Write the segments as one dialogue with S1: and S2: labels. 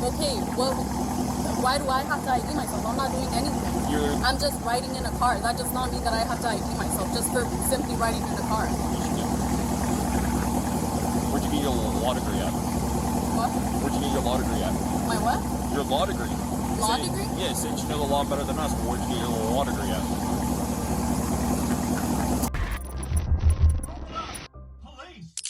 S1: Okay, well, why do I have to ID myself? I'm not doing anything. I'm just riding in a car. That does not mean that I have to ID myself just for simply riding in the car.
S2: Where'd you get your law degree at?
S1: What?
S2: Where'd you get your law degree at?
S1: My what?
S2: Your law degree.
S1: Law degree?
S2: Yeah, since you know the law better than us, where'd you get your law degree at?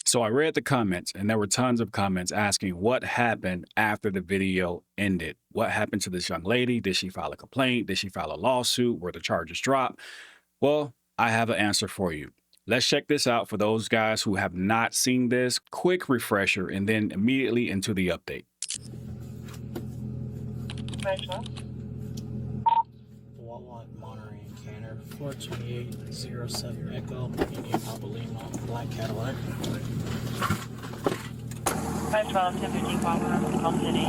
S3: So I read the comments, and there were tons of comments asking what happened after the video ended. What happened to this young lady? Did she file a complaint? Did she file a lawsuit? Were the charges dropped? Well, I have an answer for you. Let's check this out for those guys who have not seen this. Quick refresher, and then immediately into the update.
S4: Monterey, Canner, 42807 Echo, Indian Abilene, Black Cadillac.
S5: 512, 1015 Palmer, Palm City.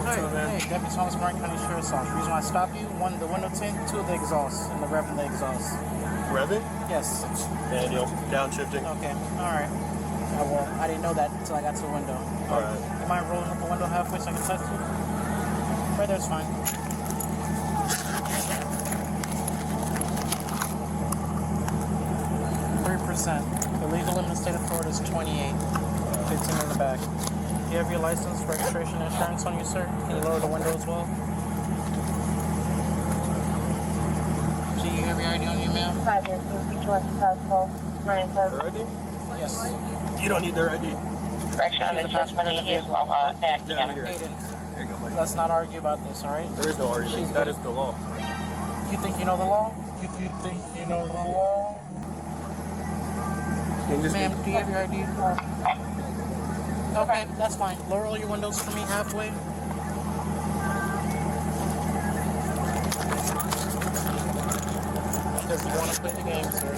S4: Hey, Deputy Thomas Martin County Sheriff's Office. The reason why I stopped you, one, the window tint, two, the exhaust, and the rev in the exhaust.
S6: Rev it?
S4: Yes.
S6: Manual, downshifting.
S4: Okay, alright. I didn't know that until I got to the window.
S6: Alright.
S4: You mind rolling up the window halfway so I can touch you? Right there's fine. The legal limit in the state of Florida is 28. 15 in the back. Do you have your license, registration, insurance on you, sir? Can you lower the window as well? Do you have your ID on you, ma'am?
S5: 5 years, each one,
S6: Their ID?
S4: Yes.
S6: You don't need their ID.
S5: correction on the transmitting is act.
S6: Yeah, here.
S4: Hayden,
S6: Here you go, Mike.
S4: let's not argue about this, alright?
S6: There is no argument. That is the law.
S4: You think you know the law? You think you know the law? Ma'am, do you have your ID? Okay, that's fine. Lower all your windows for me halfway. Because you want to play the game, sir.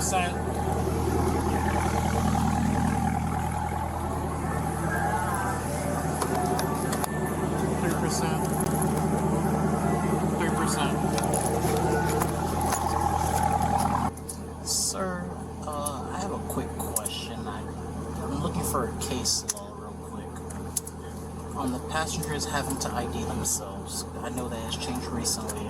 S4: %. Sir, I have a quick question. I'm looking for a case law real quick. On the passengers having to ID themselves. I know that has changed recently.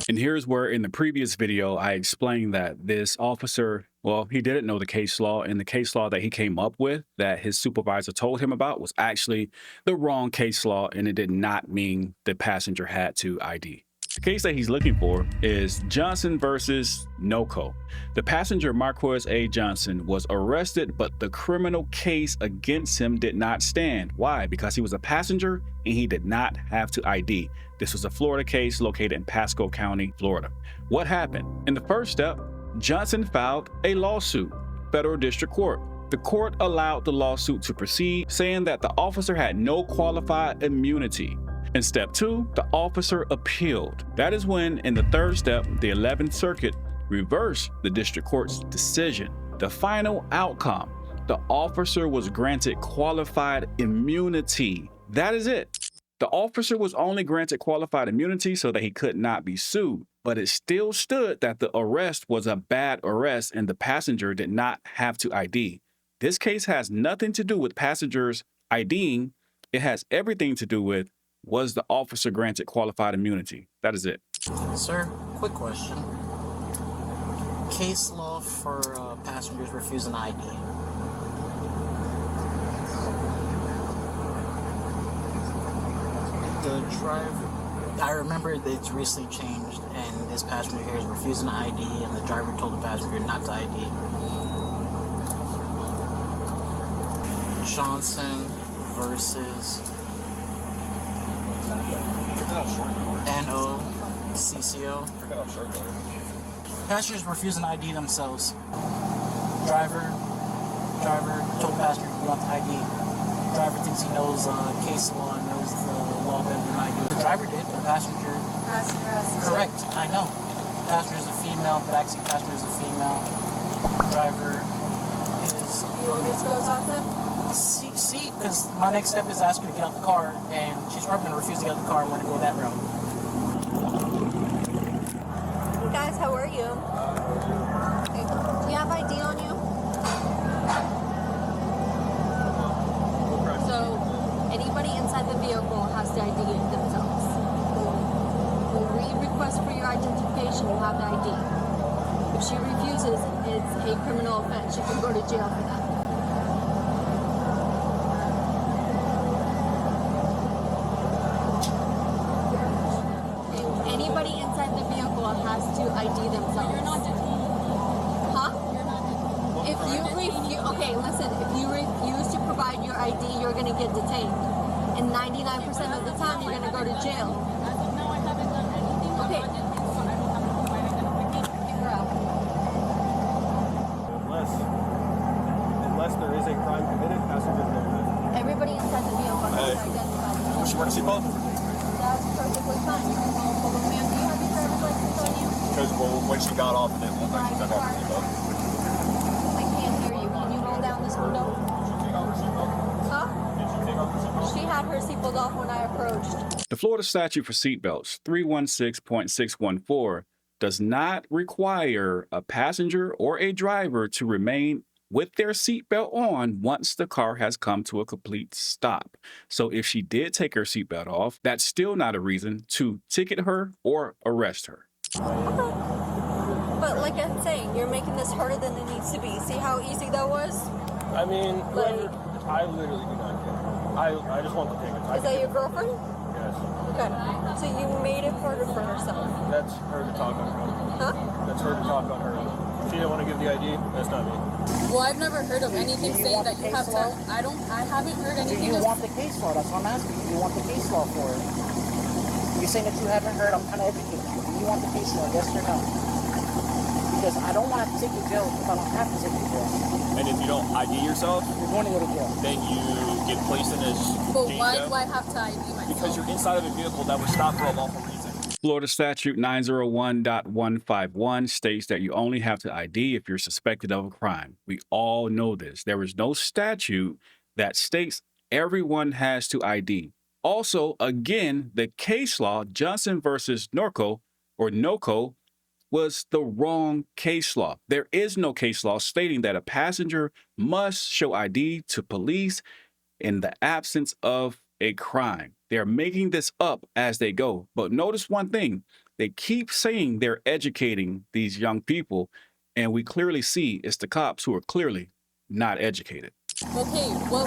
S3: And here's where in the previous video, I explained that this officer, well, he didn't know the case law, and the case law that he came up with that his supervisor told him about was actually the wrong case law, and it did not mean the passenger had to ID. The case that he's looking for is Johnson versus NOCO. The passenger Marquez A. Johnson was arrested, but the criminal case against him did not stand. Why? Because he was a passenger and he did not have to ID. This was a Florida case located in Pasco County, Florida. What happened? In the first step, Johnson filed a lawsuit, federal district court. The court allowed the lawsuit to proceed, saying that the officer had no qualified immunity. In step 2, the officer appealed. That is when, in the third step, the 11th Circuit reversed the district court's decision. The final outcome, the officer was granted qualified immunity. That is it. The officer was only granted qualified immunity so that he could not be sued, but it still stood that the arrest was a bad arrest and the passenger did not have to ID. This case has nothing to do with passengers IDing. It has everything to do with, was the officer granted qualified immunity? That is it.
S4: Sir, quick question. Case law for passengers refusing ID. The driver, I remember that it's recently changed, and this passenger here is refusing ID, and the driver told the passenger not to ID. Johnson versus NOCCO. Passengers refusing to ID themselves. Driver told passenger you want the ID. Driver thinks he knows case law and knows the law better than I do. The driver did, the passenger. Correct, I know. The passenger is a female, the backseat passenger is a female. Driver is.
S1: You want me to go talk to him?
S4: See, because my next step is ask her to get out the car, and she's probably going to refuse to get out the car and want to go that route.
S7: Do you have ID on you? So anybody inside the vehicle has to ID themselves. When we request for your identification, you have the ID. If she refuses, it's a criminal offense. You can go to jail for that. Anybody inside the vehicle has to ID themselves.
S1: You're not detained.
S7: Huh?
S1: You're not detained.
S7: If you refuse, okay, listen, if you refuse to provide your ID, you're going to get detained. And 99% of the time, you're going to go to jail.
S1: As of now, I haven't done anything.
S7: Okay.
S1: I'm not detained, so I don't have to provide identification.
S7: Figure out.
S6: Unless there is a crime committed, passengers don't live.
S7: Everybody inside the vehicle has to identify
S2: Was
S7: themselves.
S2: she wearing a seatbelt?
S7: That's perfectly fine. You can call for the man. Do you have your driver's license on you?
S2: Because when she got off, it didn't look like she took off her seatbelt.
S7: I can't hear you. Can you roll down this window?
S2: Did she take off her seatbelt?
S7: Huh?
S2: Did she take off her seatbelt?
S7: She had her seatbelt off when I approached.
S3: The Florida statute for seatbelts, 316.614, does not require a passenger or a driver to remain with their seatbelt on once the car has come to a complete stop. So if she did take her seatbelt off, that's still not a reason to ticket her or arrest her.
S7: But like I'm saying, you're making this harder than it needs to be. See how easy that was?
S6: I mean,
S7: Like-
S6: I literally do not care. I just want the tickets.
S7: Is that your girlfriend?
S6: Yes.
S7: Okay. So you made it harder for herself.
S6: That's her to talk on her own.
S7: Huh?
S6: That's her to talk on her own. If she didn't want to give the ID, that's not me.
S1: Well, I've never heard of anything
S4: Do you
S1: saying
S4: want
S1: that
S4: the
S1: you have
S4: case
S1: to.
S4: law?
S1: I haven't heard
S4: Do
S1: anything.
S4: you want the case law? That's what I'm asking. Do you want the case law for it? You're saying that you haven't heard. I'm trying to educate you. Do you want the case law? Yes or no? Because I don't want to take you to jail if I don't have to take you to jail.
S2: And if you don't ID yourself,
S4: You're going to go to jail.
S2: then you get placed in a
S1: But
S2: jail
S1: why
S2: cell
S1: do I have to ID myself?
S2: because you're inside of a vehicle that was stopped for a lawful reason.
S3: Florida statute 901.151 states that you only have to ID if you're suspected of a crime. We all know this. There is no statute that states everyone has to ID. Also, again, the case law, Johnson versus Norco or NOCO, was the wrong case law. There is no case law stating that a passenger must show ID to police in the absence of a crime. They're making this up as they go. But notice one thing, they keep saying they're educating these young people, and we clearly see it's the cops who are clearly not educated.
S1: Okay, well,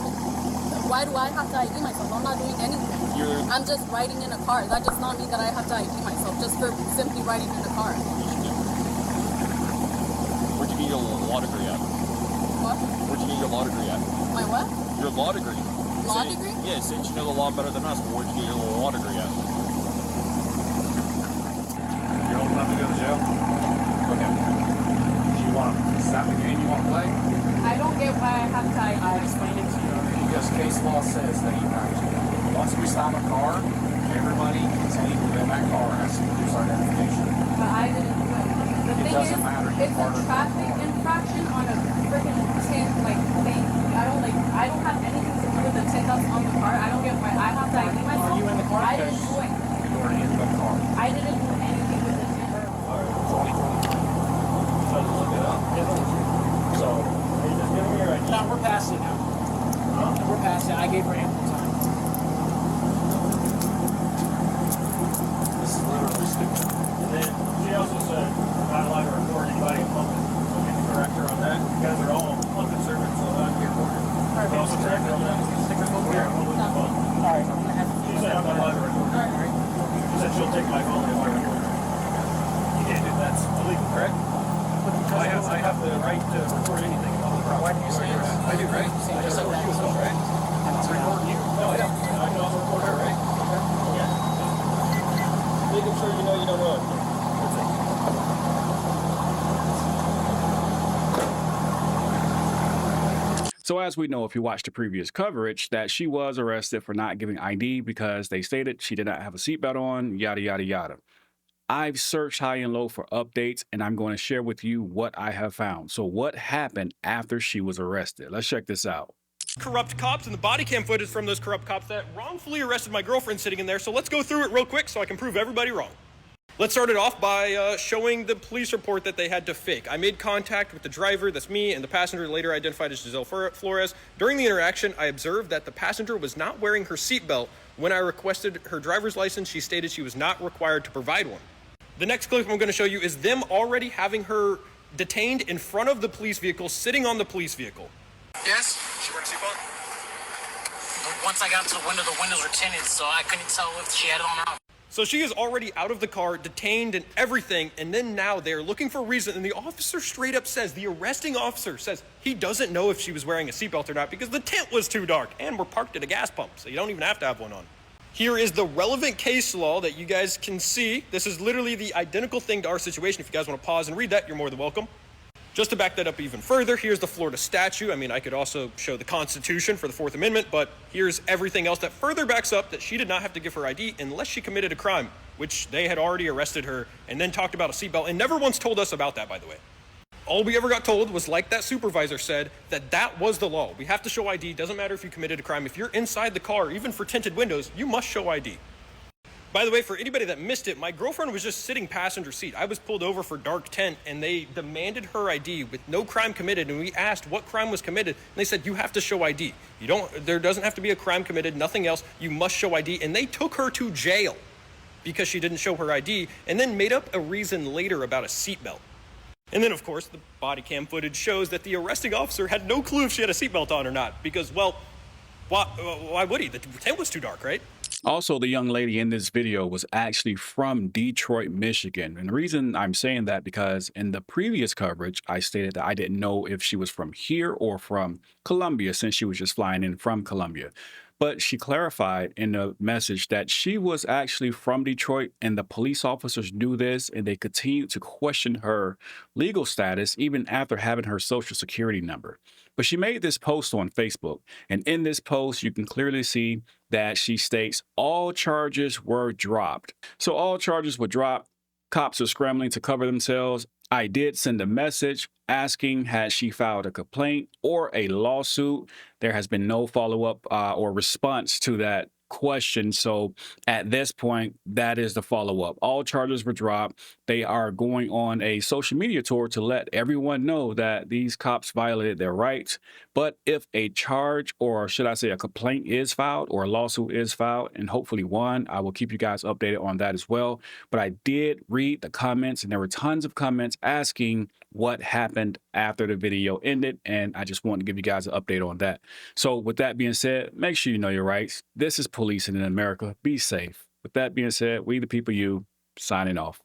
S1: why do I have to ID myself? I'm not doing anything. I'm just riding in a car. That does not mean that I have to ID myself just for simply riding in a car.
S2: Where'd you get your law degree at?
S1: What?
S2: Where'd you get your law degree at?
S1: My what?
S2: Your law degree.
S1: Law
S2: Since-
S1: degree?
S2: Yeah, since you know the law better than us, but where'd you get your law degree at?
S8: You're old enough to go to jail? Okay. Do you want to stop the game you want to play?
S1: I don't get why I have to ID
S8: I explained it to you. Because case law says that you have to. Once we stop a car, everybody is legal in that car has to produce our identification.
S1: But I didn't do it. The thing
S8: doesn't
S1: is,
S8: matter. You're
S1: it's
S8: part
S1: a
S8: of the
S1: traffic
S8: law.
S1: infraction on a freaking tin thing. I don't have anything to do with the tin that's on the car. I don't get why I have to ID myself.
S8: Are you in the car?
S1: I didn't do it.
S8: You're already in the car.
S1: I didn't do anything with the tin.
S8: It's only 20.
S6: So just look it up. So, are you just giving me your ID?
S4: No, we're past it now. We're past it. I gave her ample time.
S8: This is literally stupid.
S6: And then she also said, not allowed to report anybody in public. So can you correct her on that? You guys are all public servants, so not be reported.
S4: Alright,
S6: Also correct her on that.
S4: Stick her phone
S6: We're
S4: here.
S6: public as well.
S4: Alright, I'm gonna have to
S6: She said I'm not allowed to record.
S4: Alright.
S6: She said she'll take my phone if I record her. You can't do that's illegal, correct? I have the right to record anything in public property.
S4: Why do you say that?
S6: I do, right? I just said what you was right? I'm recording you. No, yeah. I can also record her, right? Yeah. Making sure you know you don't run. That's it.
S3: So as we know, if you watched the previous coverage, that she was arrested for not giving ID because they stated she did not have a seatbelt on, yada, yada, yada. I've searched high and low for updates, and I'm going to share with you what I have found. So what happened after she was arrested? Let's check this out.
S9: Corrupt cops and the body cam footage from those corrupt cops that wrongfully arrested my girlfriend sitting in there. So let's go through it real quick so I can prove everybody wrong. Let's start it off by showing the police report that they had to fake. I made contact with the driver, that's me, and the passenger, later identified as Giselle Flores. During the interaction, I observed that the passenger was not wearing her seatbelt. When I requested her driver's license, she stated she was not required to provide one. The next clip I'm going to show you is them already having her detained in front of the police vehicle, sitting on the police vehicle.
S4: Yes?
S6: She wearing a seatbelt?
S4: Once I got to the windows were tinted, so I couldn't tell if she had it on or off.
S9: So she is already out of the car, detained and everything, and then now they're looking for a reason, and the officer straight up says, the arresting officer says he doesn't know if she was wearing a seatbelt or not because the tent was too dark, and we're parked at a gas pump, so you don't even have to have one on. Here is the relevant case law that you guys can see. This is literally the identical thing to our situation. If you guys want to pause and read that, you're more than welcome. Just to back that up even further, here's the Florida statute. I mean, I could also show the Constitution for the Fourth Amendment, but here's everything else that further backs up that she did not have to give her ID unless she committed a crime, which they had already arrested her and then talked about a seatbelt and never once told us about that, by the way. All we ever got told was, like that supervisor said, that was the law. We have to show ID. Doesn't matter if you committed a crime. If you're inside the car, even for tinted windows, you must show ID. By the way, for anybody that missed it, my girlfriend was just sitting passenger seat. I was pulled over for dark tent, and they demanded her ID with no crime committed, and we asked what crime was committed, and they said, you have to show ID. There doesn't have to be a crime committed, nothing else. You must show ID, and they took her to jail because she didn't show her ID, and then made up a reason later about a seatbelt. And then, of course, the body cam footage shows that the arresting officer had no clue if she had a seatbelt on or not, because, well, why would he? The tent was too dark, right?
S3: Also, the young lady in this video was actually from Detroit, Michigan. And the reason I'm saying that because in the previous coverage, I stated that I didn't know if she was from here or from Colombia since she was just flying in from Colombia. But she clarified in the message that she was actually from Detroit and the police officers knew this and they continued to question her legal status even after having her social security number. But she made this post on Facebook, and in this post, you can clearly see that she states all charges were dropped. So all charges were dropped. Cops are scrambling to cover themselves. I did send a message asking had she filed a complaint or a lawsuit. There has been no follow-up or response to that question. So at this point, that is the follow-up. All charges were dropped. They are going on a social media tour to let everyone know that these cops violated their rights. But if a charge, or should I say a complaint, is filed or a lawsuit is filed, and hopefully one, I will keep you guys updated on that as well. But I did read the comments, and there were tons of comments asking what happened after the video ended, and I just wanted to give you guys an update on that. So with that being said, make sure you know your rights. This is policing in America. Be safe. With that being said, we the people, you, signing off.